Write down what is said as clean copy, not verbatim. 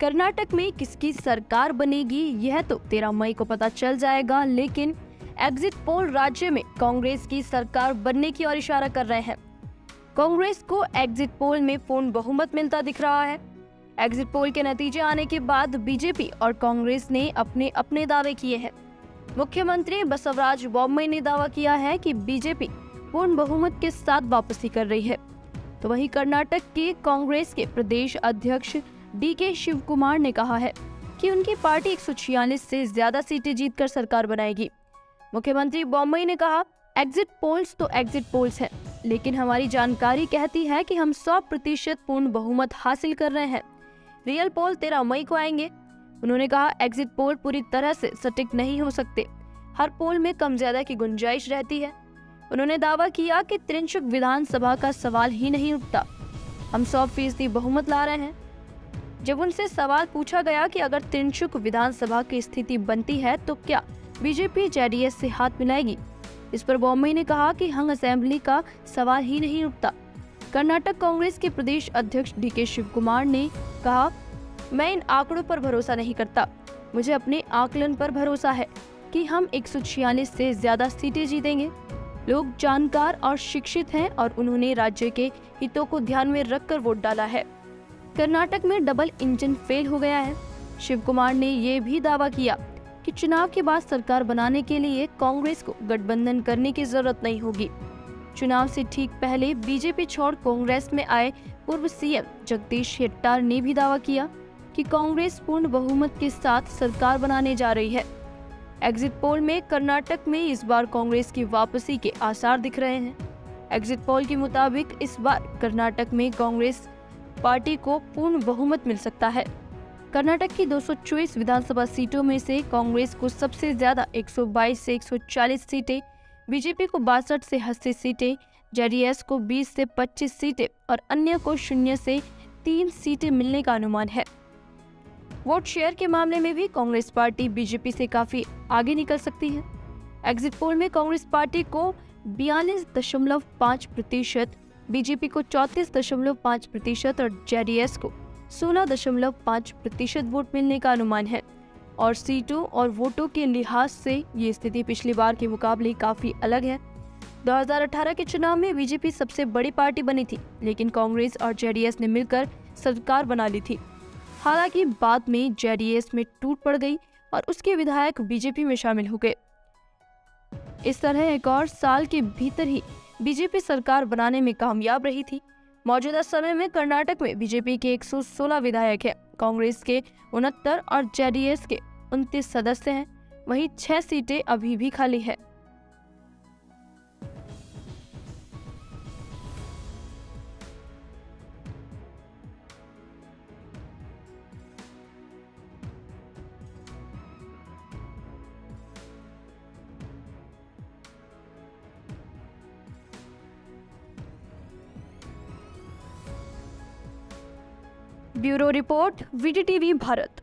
कर्नाटक में किसकी सरकार बनेगी यह तो 13 मई को पता चल जाएगा, लेकिन एग्जिट पोल राज्य में कांग्रेस की सरकार बनने की ओर इशारा कर रहे हैं। कांग्रेस को एग्जिट पोल में पूर्ण बहुमत मिलता दिख रहा है। एग्जिट पोल के नतीजे आने के बाद बीजेपी और कांग्रेस ने अपने अपने दावे किए हैं। मुख्यमंत्री बसवराज बोम्मई ने दावा किया है कि बीजेपी पूर्ण बहुमत के साथ वापसी कर रही है, तो वहीं कर्नाटक के कांग्रेस के प्रदेश अध्यक्ष डीके शिव कुमार ने कहा है कि उनकी पार्टी 146 से ज्यादा सीटें जीतकर सरकार बनाएगी। मुख्यमंत्री बोम्मई ने कहा, एग्जिट पोल्स तो एग्जिट पोल्स हैं, लेकिन हमारी जानकारी कहती है कि हम 100% पूर्ण बहुमत हासिल कर रहे हैं। रियल पोल 13 मई को आएंगे। उन्होंने कहा, एग्जिट पोल पूरी तरह से सटीक नहीं हो सकते, हर पोल में कम ज्यादा की गुंजाइश रहती है। उन्होंने दावा किया कि त्रिंशुक विधानसभा का सवाल ही नहीं उठता, हम 100% बहुमत ला रहे हैं। जब उनसे सवाल पूछा गया कि अगर त्रिंशुक विधानसभा की स्थिति बनती है तो क्या बीजेपी जेडीएस से हाथ मिलाएगी, इस पर बोम्मई ने कहा कि हंग असेंबली का सवाल ही नहीं उठता। कर्नाटक कांग्रेस के प्रदेश अध्यक्ष डीके शिव कुमार ने कहा, मैं इन आंकड़ों पर भरोसा नहीं करता, मुझे अपने आकलन पर भरोसा है कि हम 146 से ज्यादा सीटें जीतेंगे। लोग जानकार और शिक्षित हैं और उन्होंने राज्य के हितों को ध्यान में रखकर वोट डाला है। कर्नाटक में डबल इंजन फेल हो गया है। शिव कुमार ने ये भी दावा किया कि चुनाव के बाद सरकार बनाने के लिए कांग्रेस को गठबंधन करने की जरूरत नहीं होगी। चुनाव से ठीक पहले बीजेपी छोड़ कांग्रेस में आए पूर्व सीएम जगदीश शेट्टार ने भी दावा किया कि कांग्रेस पूर्ण बहुमत के साथ सरकार बनाने जा रही है। एग्जिट पोल में कर्नाटक में इस बार कांग्रेस की वापसी के आसार दिख रहे हैं। एग्जिट पोल के मुताबिक इस बार कर्नाटक में कांग्रेस पार्टी को पूर्ण बहुमत मिल सकता है। कर्नाटक की 224 विधानसभा सीटों में से कांग्रेस को सबसे ज्यादा 122 से 140 सीटें, बीजेपी को 62 से 80 सीटें, जेडीएस को 20 से 25 सीटें और अन्य को 0 से 3 सीटें मिलने का अनुमान है। वोट शेयर के मामले में भी कांग्रेस पार्टी बीजेपी से काफी आगे निकल सकती है। एग्जिट पोल में कांग्रेस पार्टी को 42.5%, बीजेपी को 34.5% और जेडीएस को 16.5% वोट मिलने का अनुमान है। और सीटों और वोटों के लिहाज से ये स्थिति पिछली बार के मुकाबले काफी अलग है। 2018 के चुनाव में बीजेपी सबसे बड़ी पार्टी बनी थी, लेकिन कांग्रेस और जेडीएस ने मिलकर सरकार बना ली थी। हालांकि बाद में जेडीएस में टूट पड़ गई और उसके विधायक बीजेपी में शामिल हो गए। इस तरह एक और साल के भीतर ही बीजेपी सरकार बनाने में कामयाब रही थी। मौजूदा समय में कर्नाटक में बीजेपी के 116 विधायक हैं, कांग्रेस के 69 और जेडीएस के 29 सदस्य हैं। वहीं 6 सीटें अभी भी खाली है। Bureau report, VTTV Bharat.